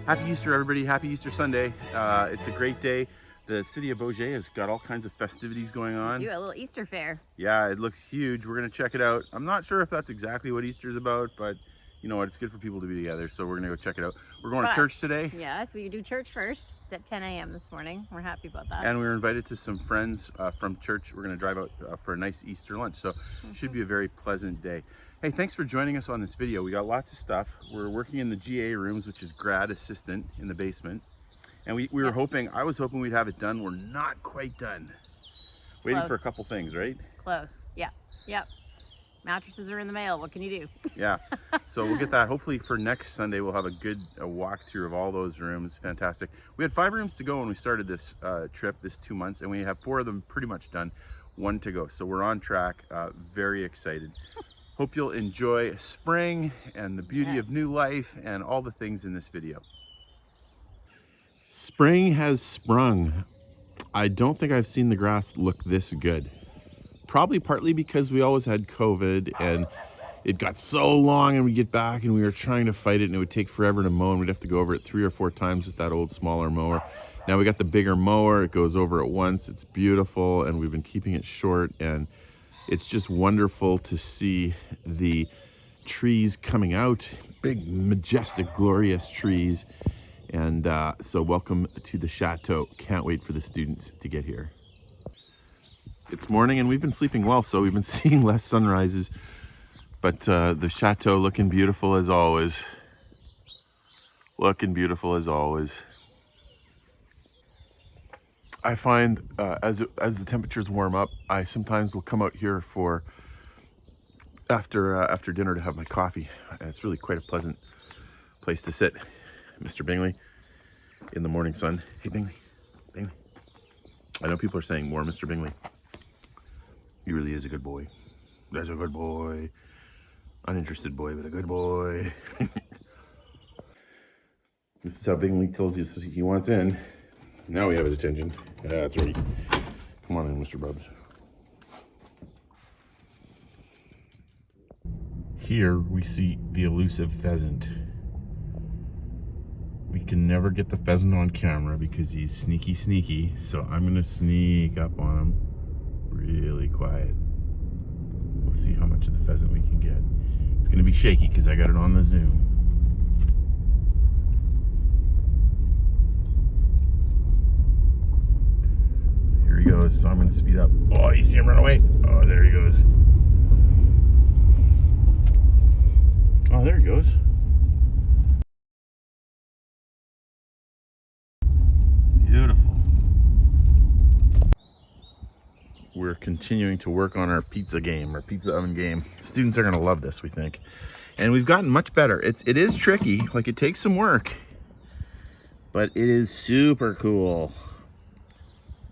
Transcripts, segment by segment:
Happy Easter, everybody. Happy Easter Sunday. It's a great day. The city of Beaujais has got all kinds of festivities going on. Do a little Easter fair. Yeah, it looks huge. We're going to check it out. I'm not sure if that's exactly what Easter's about, but you know what? It's good for people to be together, so we're going to go check it out. We're going to church today. Yes, we do church first. It's at 10 a.m. this morning. We're happy about that. And we were invited to some friends from church. We're going to drive out for a nice Easter lunch, so it should be a very pleasant day. Hey, thanks for joining us on this video. We got lots of stuff. We're working in the GA rooms, which is grad assistant in the basement. And we were hoping, I was hoping we'd have it done. We're not quite done. Waiting for a couple things, right? Close, yeah, yep. Mattresses are in the mail, what can you do? Yeah, so we'll get that. Hopefully for next Sunday, we'll have a good walkthrough of all those rooms. Fantastic. We had 5 rooms to go when we started this trip, this 2 months, and we have 4 of them pretty much done, 1 to go. So we're on track, very excited. Hope you'll enjoy spring and the beauty of new life and all the things in this video. Spring has sprung. I don't think I've seen the grass look this good. Probably partly because we always had COVID and it got so long and we get back and we were trying to fight it and it would take forever to mow and we'd have to go over it 3 or 4 times with that old smaller mower. Now we got the bigger mower, it goes over at once, it's beautiful, and we've been keeping it short, and it's just wonderful to see the trees coming out, big, majestic, glorious trees. And so welcome to the Chateau. Can't wait for the students to get here. It's morning and we've been sleeping well, so we've been seeing less sunrises, but the Chateau looking beautiful as always. Looking beautiful as always. I find as the temperatures warm up, I sometimes will come out here for after dinner to have my coffee. And it's really quite a pleasant place to sit. Mr. Bingley in the morning sun. Hey Bingley, Bingley. I know people are saying more Mr. Bingley. He really is a good boy. That's a good boy. Uninterested boy, but a good boy. This is how Bingley tells you he wants in. Now we have his attention. That's right. Come on in, Mr. Bubs. Here we see the elusive pheasant. We can never get the pheasant on camera because he's sneaky, so I'm gonna sneak up on him really quiet. We'll see how much of the pheasant we can get. It's gonna be shaky because I got it on the zoom. Here he goes, so I'm gonna speed up. Oh, you see him run away? Oh, there he goes. Oh, there he goes. Beautiful. We're continuing to work on our pizza game, our pizza oven game. Students are gonna love this, we think. And we've gotten much better. It is tricky, like it takes some work, but it is super cool.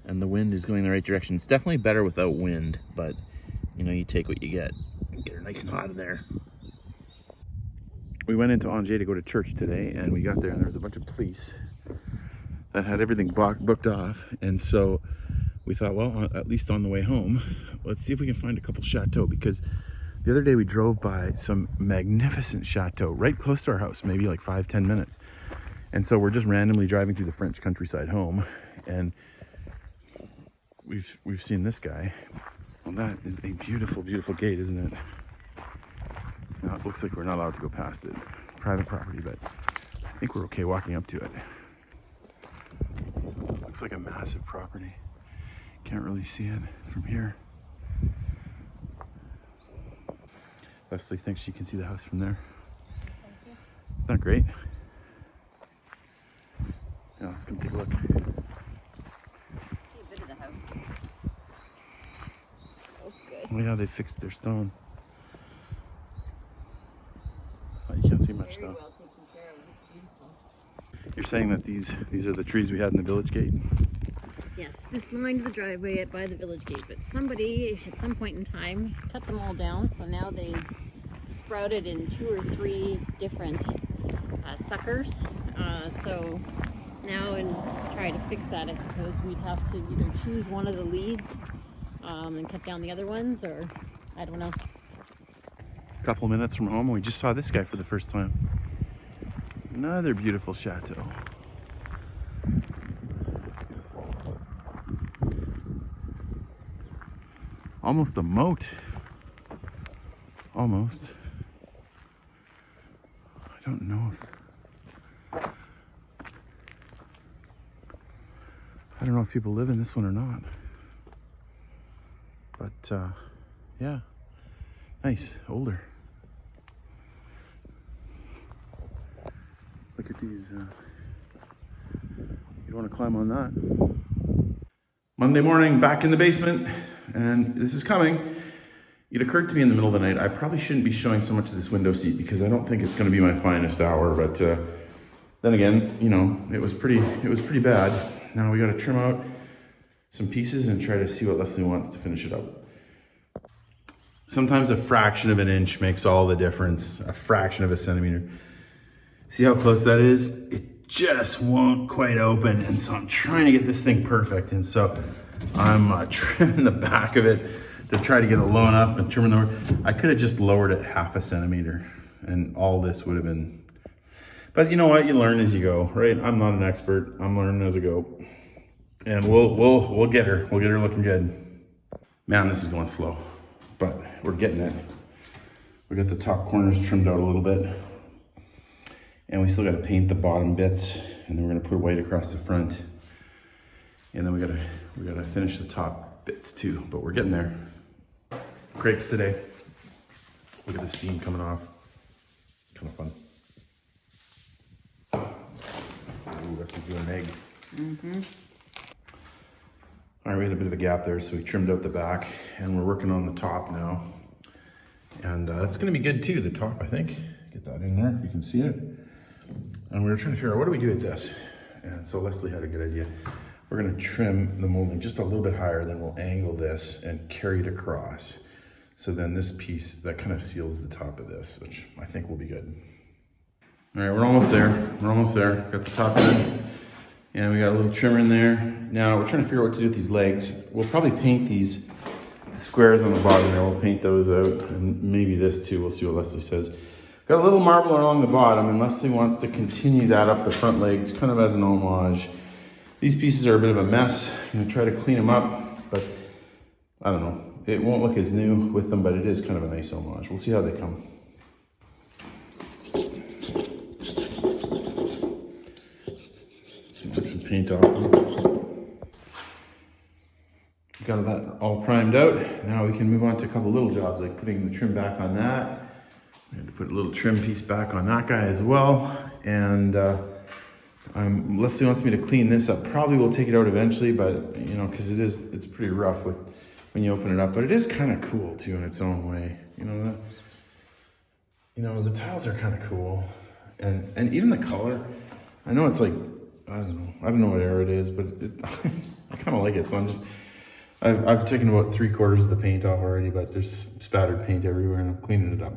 And the wind is going the right direction. It's definitely better without wind, but you know, you take what you get. Get her nice and hot in there. We went into Angers to go to church today, and we got there and there was a bunch of police that had everything booked off. And so we thought, well, at least on the way home, let's see if we can find a couple chateaux, because the other day we drove by some magnificent chateau right close to our house, maybe like 5-10 minutes. And so we're just randomly driving through the French countryside home, and we've seen this guy. Well, that is a beautiful, beautiful gate, isn't it? Now it looks like we're not allowed to go past it. Private property, but I think we're okay walking up to it. Looks like a massive property. Can't really see it from here. Leslie thinks she can see the house from there. Isn't that great? Yeah, let's come take a look. See a bit of the house. So good. Oh yeah, they fixed their stone. Oh, you can't see much though. Well taken care of. It's beautiful. You're saying that these are the trees we had in the village gate? Yes, this lined the driveway by the village gate, but somebody at some point in time cut them all down, so now they sprouted in 2 or 3 different suckers. So now, and to try to fix that, I suppose we'd have to either choose one of the leads and cut down the other ones, or I don't know. A couple minutes from home, and we just saw this guy for the first time. Another beautiful chateau. Almost a moat. Almost. I don't know if people live in this one or not. But yeah, nice, older. Look at these. You want to climb on that? Monday morning, back in the basement, and this is coming. It occurred to me in the middle of the night, I probably shouldn't be showing so much of this window seat because I don't think it's going to be my finest hour. But then again, you know, it was pretty bad. Now we got to trim out some pieces and try to see what Leslie wants to finish it up. Sometimes a fraction of an inch makes all the difference. A fraction of a centimeter. See how close that is? It just won't quite open, and so I'm trying to get this thing perfect. And so I'm trimming the back of it to try to get it low enough and trimming the. I could have just lowered it half a centimeter, and all this would have been. But you know what? You learn as you go, right? I'm not an expert. I'm learning as I go, and we'll get her. We'll get her looking good. Man, this is going slow, but we're getting it. We got the top corners trimmed out a little bit, and we still got to paint the bottom bits, and then we're gonna put white across the front, and then we gotta finish the top bits too. But we're getting there. Crepes today. Look at the steam coming off. Kind of fun. Ooh, that's a good egg. Mm-hmm. All right, we had a bit of a gap there, so we trimmed out the back, and we're working on the top now. And that's gonna be good too, the top, I think. Get that in there, you can see it. And we were trying to figure out, what do we do with this? And so Leslie had a good idea. We're gonna trim the molding just a little bit higher, then we'll angle this and carry it across. So then this piece, that kind of seals the top of this, which I think will be good. All right, we're almost there. We're almost there. Got the top in, and we got a little trimmer in there. Now we're trying to figure out what to do with these legs. We'll probably paint these squares on the bottom there. We'll paint those out, and maybe this too. We'll see what Leslie says. Got a little marble along the bottom, and Leslie wants to continue that up the front legs, kind of as an homage. These pieces are a bit of a mess. I'm gonna try to clean them up, but I don't know. It won't look as new with them, but it is kind of a nice homage. We'll see how they come. Take some paint off them. Got that all primed out. Now we can move on to a couple little jobs, like putting the trim back on that. I had to put a little trim piece back on that guy as well. And Leslie wants me to clean this up. Probably will take it out eventually, but you know, because it's pretty rough with when you open it up. But it is kind of cool too in its own way. You know, the tiles are kind of cool, and even the color. I know it's like I don't know what era it is, but I kind of like it. So I've taken about 3/4 of the paint off already, but there's spattered paint everywhere, and I'm cleaning it up.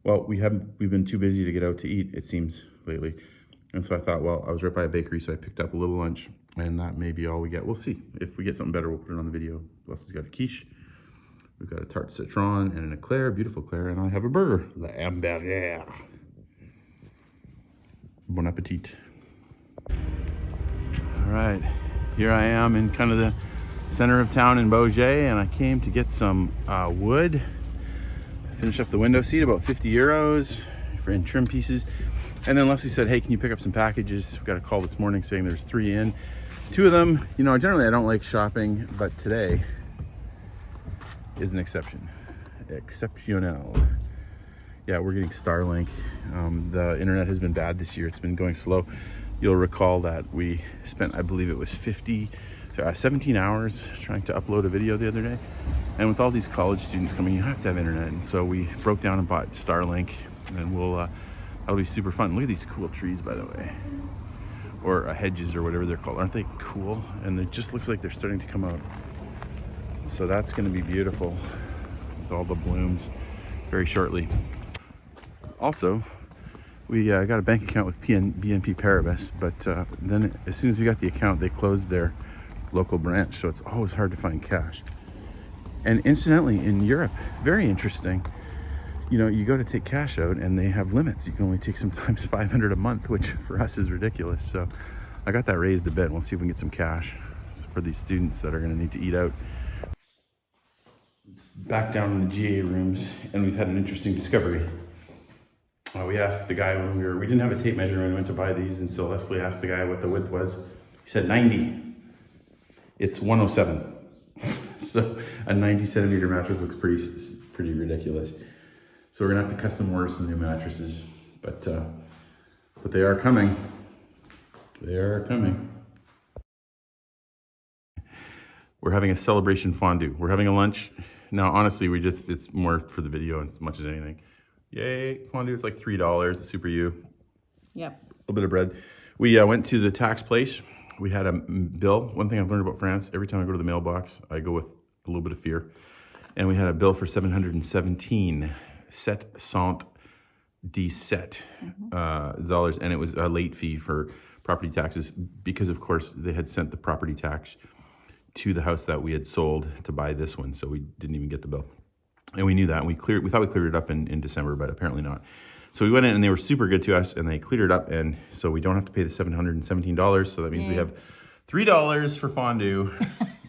Well, we've been too busy to get out to eat, it seems, lately. And so I thought, well, I was right by a bakery, so I picked up a little lunch, and that may be all we get. We'll see. If we get something better, we'll put it on the video. Leslie's got a quiche. We've got a tarte citron and an eclair, beautiful eclair, and I have a burger. Le hamburger. Bon appetit. All right, here I am in kind of the center of town in Beaujeu, and I came to get some wood. Finish up the window seat, about 50 euros for in trim pieces. And then Leslie said, hey, can you pick up some packages? We got a call this morning saying there's 3 in. 2 of them, you know, generally I don't like shopping, but today is an exception. Exceptional. Yeah, we're getting Starlink. The internet has been bad this year. It's been going slow. You'll recall that we spent, I believe it was 17 hours trying to upload a video the other day. And with all these college students coming, you have to have internet. And so we broke down and bought Starlink, and that'll be super fun. Look at these cool trees, by the way. Or hedges or whatever they're called. Aren't they cool? And it just looks like they're starting to come out. So that's gonna be beautiful with all the blooms very shortly. Also, we got a bank account with BNP Paribas, but then as soon as we got the account, they closed their local branch, so it's always hard to find cash. And incidentally, in Europe, very interesting, you know, you go to take cash out and they have limits. You can only take sometimes 500 a month, which for us is ridiculous. So I got that raised a bit, and we'll see if we can get some cash for these students that are going to need to eat out. Back down in the GA rooms, and we've had an interesting discovery. We asked the guy when we didn't have a tape measure when we went to buy these, and so Leslie asked the guy what the width was. He said 90. It's 107. So a 90 centimeter mattress looks pretty ridiculous. So we're gonna have to custom order some new mattresses, but they are coming. They are coming. We're having a celebration fondue. We're having a lunch. Now, honestly, it's more for the video as much as anything. Yay, fondue, it's like $3, the Super U. Yep. A little bit of bread. We went to the tax place. We had a bill. One thing I've learned about France, every time I go to the mailbox, I go with a little bit of fear. And we had a bill for 717 dollars, and it was a late fee for property taxes because, of course, they had sent the property tax to the house that we had sold to buy this one, so we didn't even get the bill. And we knew that. We thought we cleared it up in December, but apparently not. So we went in and they were super good to us, and they cleared it up, and so we don't have to pay the $717. So that means we have $3 for fondue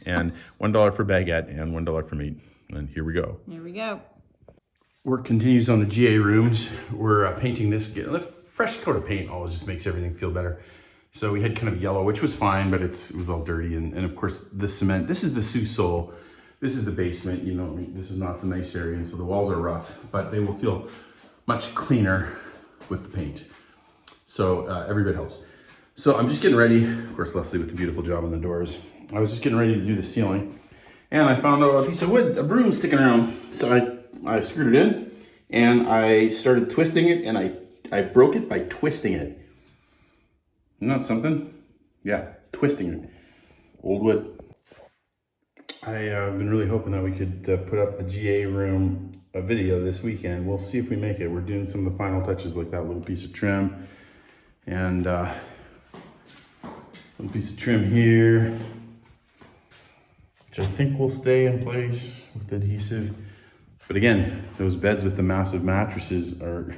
and $1 for baguette and $1 for meat. And here we go. Here we go. Work continues on the GA rooms. We're painting this. A fresh coat of paint always just makes everything feel better. So we had kind of yellow, which was fine, but it was all dirty. And of course, the cement. This is the sous-sol. This is the basement. You know, this is not the nice area, and so the walls are rough, but they will feel much cleaner with the paint. So every bit helps. So I'm just getting ready. Of course, Leslie with the beautiful job on the doors. I was just getting ready to do the ceiling, and I found a piece of wood, a broom sticking around. So I screwed it in, and I started twisting it, and I broke it by twisting it. Isn't that something? Yeah, twisting it. Old wood. I've been really hoping that we could put up the GA room video this weekend. We'll see if we make it. We're doing some of the final touches, like that little piece of trim, and little piece of trim here, which I think will stay in place with adhesive. But again, those beds with the massive mattresses are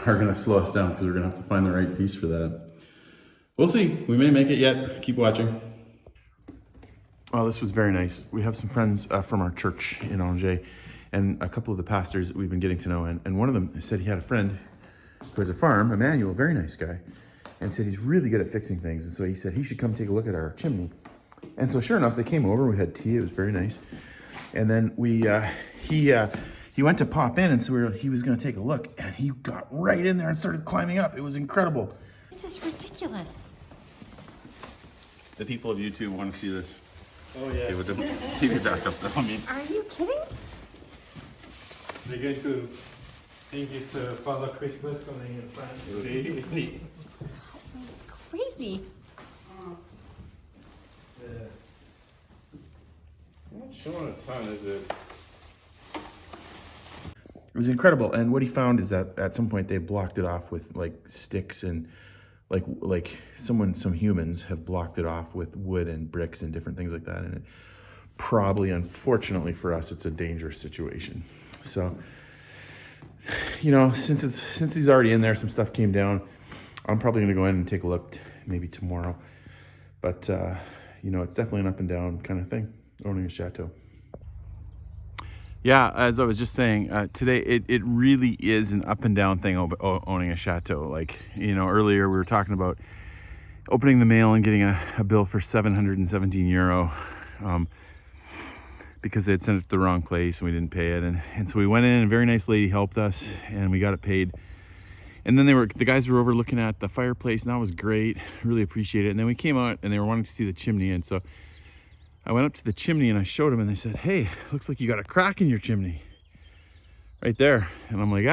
gonna slow us down because we're gonna have to find the right piece for that. We'll see. We may make it yet. Keep watching. Oh, this was very nice. We have some friends from our church in Angers, and a couple of the pastors that we've been getting to know, and one of them said he had a friend who has a farm, Emmanuel, very nice guy, and said he's really good at fixing things, and so he said he should come take a look at our chimney. And so sure enough, they came over, we had tea, it was very nice, and then he went to pop in, and so he was gonna take a look, and he got right in there and started climbing up. It was incredible. This is ridiculous. The people of YouTube want to see this. Oh yeah. With the TV back up though, I mean. Are you kidding? They're going to think it's Father Christmas coming in France. That's crazy. Not showing a ton, is it? It was incredible, and what he found is that at some point they blocked it off with like sticks and like some humans have blocked it off with wood and bricks and different things like that, and it probably, unfortunately for us, it's a dangerous situation. So, you know, since he's already in there, some stuff came down. I'm probably gonna go in and take a look maybe tomorrow, but you know, it's definitely an up and down kind of thing, owning a chateau. Yeah, as I was just saying, today it really is an up and down thing owning a chateau. Like, you know, earlier we were talking about opening the mail and getting a bill for 717 euro because they had sent it to the wrong place and we didn't pay it. And so we went in, and a very nice lady helped us and we got it paid. And then the guys were over looking at the fireplace, and that was great. Really appreciate it. And then we came out and they were wanting to see the chimney, and so I went up to the chimney and I showed them, and they said, "Hey, looks like you got a crack in your chimney right there." And I'm like,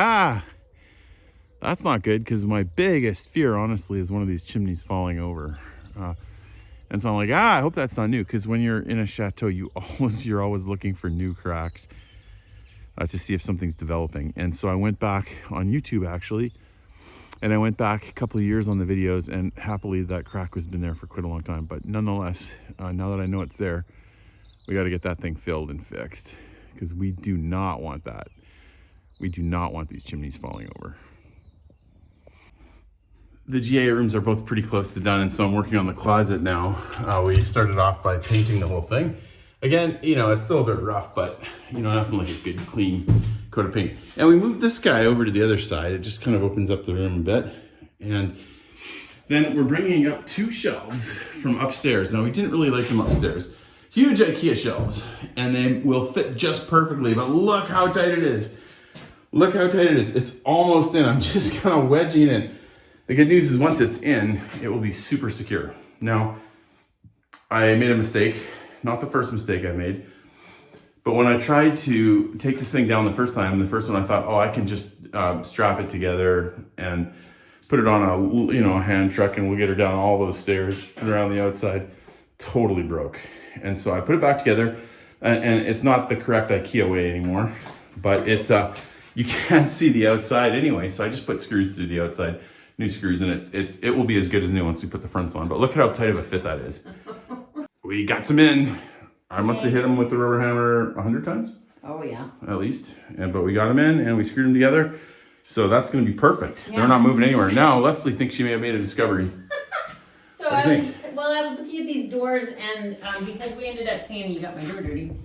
that's not good, because my biggest fear, honestly, is one of these chimneys falling over. And so I'm like, I hope that's not new, because when you're in a chateau, you're always looking for new cracks. to see if something's developing. And so I went back on YouTube actually, and I went back a couple of years on the videos, and happily that crack has been there for quite a long time. But nonetheless, now that I know it's there, we got to get that thing filled and fixed, because we do not want that. We do not want these chimneys falling over. The GA rooms are both pretty close to done, and so I'm working on the closet now. We started off by painting the whole thing. Again, you know, it's still a bit rough, but you know, nothing like a good clean coat of paint. And we moved this guy over to the other side. It just kind of opens up the room a bit. And then we're bringing up 2 shelves from upstairs. Now, we didn't really like them upstairs. Huge IKEA shelves, and they will fit just perfectly, but look how tight it is. Look how tight it is. It's almost in. I'm just kind of wedging it in. The good news is once it's in, it will be super secure. Now, I made a mistake. Not the first mistake I made, but when I tried to take this thing down the first time, the first one I thought, oh, I can just strap it together and put it on a hand truck, and we'll get her down all those stairs and around the outside. Totally broke. And so I put it back together, and it's not the correct IKEA way anymore, but it you can't see the outside anyway. So I just put screws through the outside, new screws, and it will be as good as new once we put the fronts on. But look at how tight of a fit that is. We got some in. I must have hit them with the rubber hammer 100 times. Oh yeah. At least. But we got them in, and we screwed them together. So that's going to be perfect. Yeah. They're not moving anywhere. Now Leslie thinks she may have made a discovery. So I was looking at these doors, and because we ended up painting, you got my door dirty.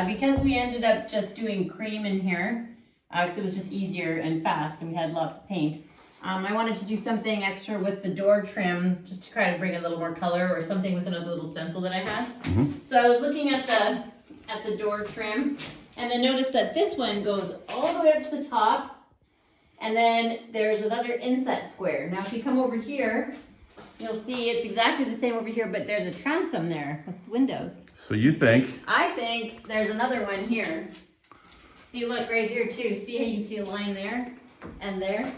Because we ended up just doing cream in here, because it was just easier and fast, and we had lots of paint. I wanted to do something extra with the door trim, just to kind of bring a little more color, or something with another little stencil that I had. So I was looking at the door trim, and then noticed that this one goes all the way up to the top, and then there's another inset square. Now if you come over here, you'll see it's exactly the same over here, but there's a transom there with windows. So you think? I think there's another one here. See, look right here too. See how you can see a line there and there?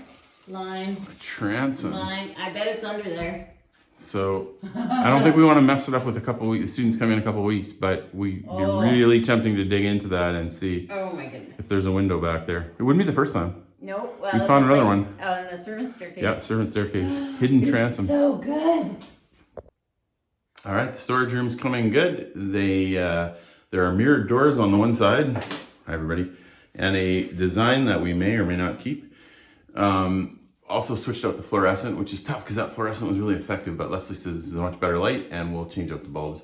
Line. A transom. Line. I bet it's under there. So I don't think we want to mess it up with a couple weeks. The students come in a couple weeks, but we'd be really tempting to dig into that and see if there's a window back there. It wouldn't be the first time. Nope. Well, we found another one. Oh, in the servant staircase. Yeah, servant staircase. Hidden transom. So good. All right, the storage room's coming good. There are mirrored doors on the one side. Hi, everybody. And a design that we may or may not keep. Also switched out the fluorescent, which is tough because that fluorescent was really effective, but Leslie says this is a much better light, and we'll change out the bulbs.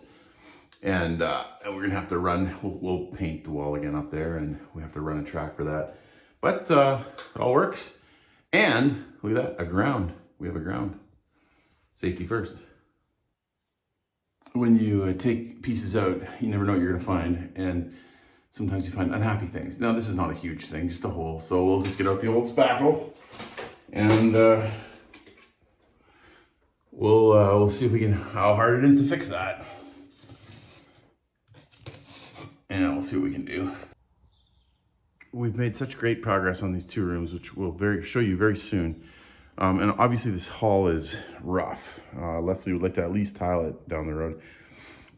And we're gonna have to run, we'll paint the wall again up there, and we have to run a track for that. But it all works. And look at that, a ground. We have a ground. Safety first. When you take pieces out, you never know what you're gonna find. And sometimes you find unhappy things. Now this is not a huge thing, just a hole. So we'll just get out the old spackle, and we'll see if we can, how hard it is to fix that. And we'll see what we can do. We've made such great progress on these 2 rooms, which we'll show you very soon. And obviously this hall is rough. Leslie would like to at least tile it down the road,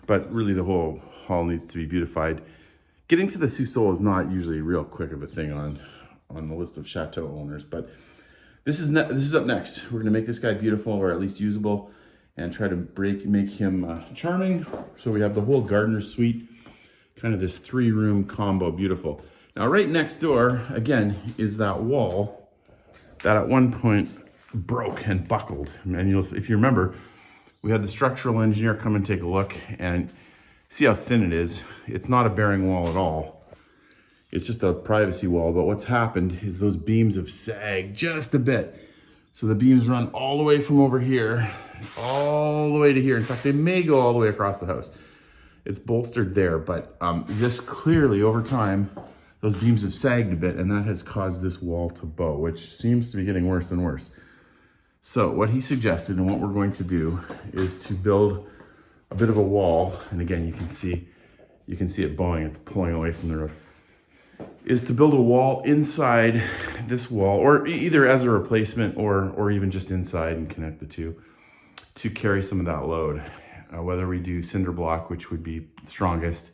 but really the whole hall needs to be beautified. Getting to the sous-sol is not usually real quick of a thing on the list of chateau owners, but this is up next. We're gonna make this guy beautiful, or at least usable, and try to make him charming. So we have the whole gardener suite, kind of this 3-room combo, beautiful. Now right next door, again, is that wall that at one point broke and buckled. And if you remember, we had the structural engineer come and take a look, and see how thin it is. It's not a bearing wall at all. It's just a privacy wall, but what's happened is those beams have sagged just a bit. So the beams run all the way from over here, all the way to here. In fact, they may go all the way across the house. It's bolstered there, but this clearly over time, those beams have sagged a bit, and that has caused this wall to bow, which seems to be getting worse and worse. So what he suggested, and what we're going to do, is to build a bit of a wall, and again, you can see it bowing, it's pulling away from the road, is to build a wall inside this wall, or either as a replacement or even just inside and connect the two to carry some of that load. Whether we do cinder block, which would be strongest,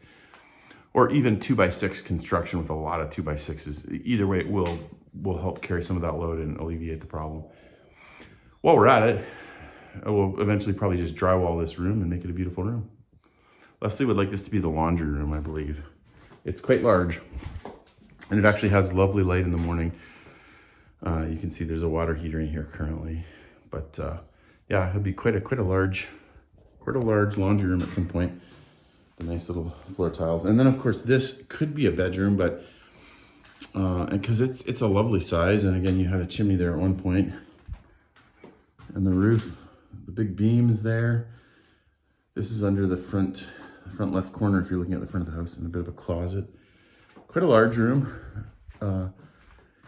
or even 2x6 construction with a lot of 2x6s. Either way, it will help carry some of that load and alleviate the problem. While we're at it, we'll eventually probably just drywall this room and make it a beautiful room. Leslie would like this to be the laundry room, I believe. It's quite large, and it actually has lovely light in the morning. You can see there's a water heater in here currently, but yeah, it'd be quite a large laundry room at some point. The nice little floor tiles, and then of course this could be a bedroom, but because it's a lovely size, and again you had a chimney there at one point, and the roof, the big beams there. This is under the front left corner if you're looking at the front of the house, and a bit of a closet. Quite a large room.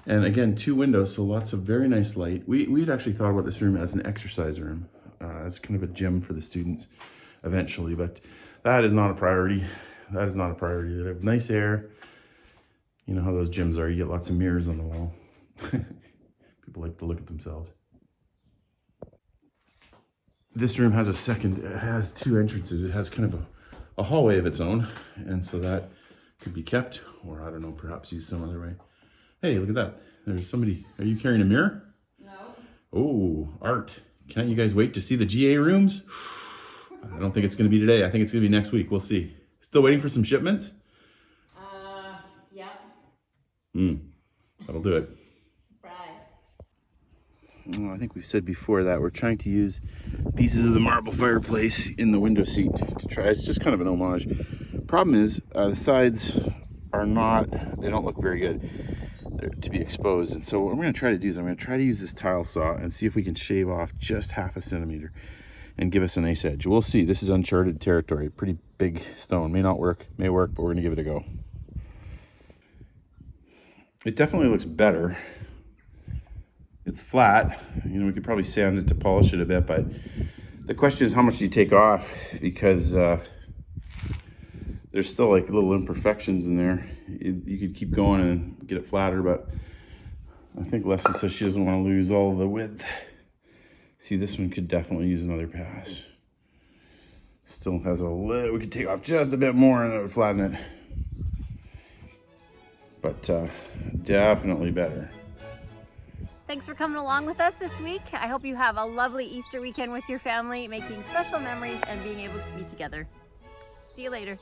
And again, 2 windows, so lots of very nice light. We'd actually thought about this room as an exercise room, as kind of a gym for the students eventually, but that is not a priority. That is not a priority. They have nice air. You know how those gyms are, you get lots of mirrors on the wall. People like to look at themselves. This room has it has 2 entrances. It has kind of a hallway of its own, and so that could be kept, or I don't know, perhaps used some other way. Hey, look at that. There's somebody. Are you carrying a mirror? No. Oh, art. Can't you guys wait to see the GA rooms? I don't think it's going to be today. I think it's going to be next week. We'll see. Still waiting for some shipments? Yeah. That'll do it. Surprise. I think we've said before that we're trying to use pieces of the marble fireplace in the window seat to try. It's just kind of an homage. Problem is, the sides are not, they don't look very good. They're to be exposed. And so what I'm going to try to do is I'm going to try to use this tile saw and see if we can shave off just 1/2 centimeter and give us a nice edge. We'll see. This is uncharted territory. Pretty big stone. May not work, may work, but we're going to give it a go. It definitely looks better. It's flat. You know, we could probably sand it to polish it a bit, but the question is how much do you take off, because there's still like little imperfections in there. You could keep going and get it flatter, but I think Leslie says she doesn't want to lose all the width. See, this one could definitely use another pass. Still has a little, we could take off just a bit more and that would flatten it. But definitely better. Thanks for coming along with us this week. I hope you have a lovely Easter weekend with your family, making special memories and being able to be together. See you later.